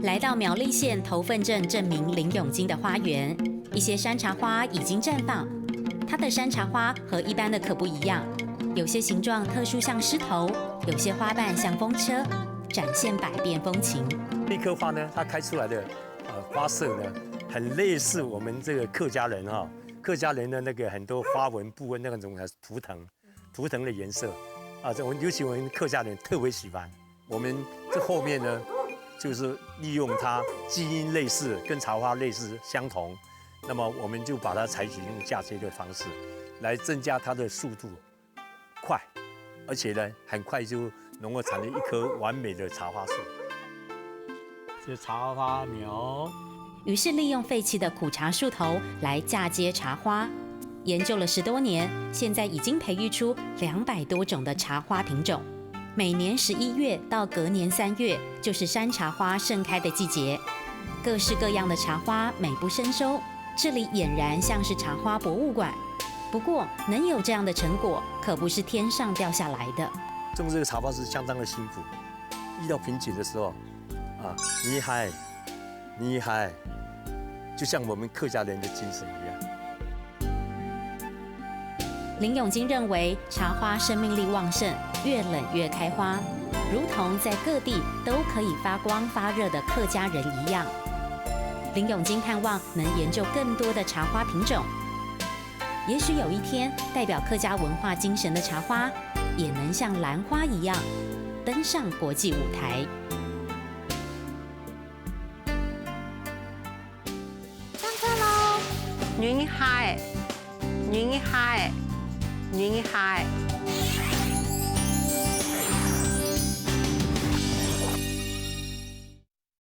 来到苗栗县头份镇镇民林永金的花园，一些山茶花已经绽放。它的山茶花和一般的可不一样，有些形状特殊像狮头，有些花瓣像风车，展现百变风情。一棵花呢，它开出来的花色呢，很类似我们这个客家人哈，客家人的那个很多花纹部分那种图腾的颜色啊，尤其我们客家人特别喜欢。我们这后面呢，就是利用它基因类似，跟茶花类似相同，那么我们就把它采取用嫁接的方式，来增加它的速度快，而且呢，很快就能够产生一棵完美的茶花树。这茶花苗，于是利用废弃的苦茶树头来嫁接茶花，研究了10多年，现在已经培育出200多种的茶花品种。每年11月到隔年3月，就是山茶花盛开的季节，各式各样的茶花美不胜收，这里俨然像是茶花博物馆。不过，能有这样的成果，可不是天上掉下来的。种这个茶花是相当的辛苦，遇到瓶颈的时候，你嗨，就像我们客家人的精神一样。林永金认为，茶花生命力旺盛，越冷越开花，如同在各地都可以发光发热的客家人一样。林永金盼望能研究更多的茶花品种，也许有一天，代表客家文化精神的茶花，也能像兰花一样，登上国际舞台。上车喽！云海，云海，云海。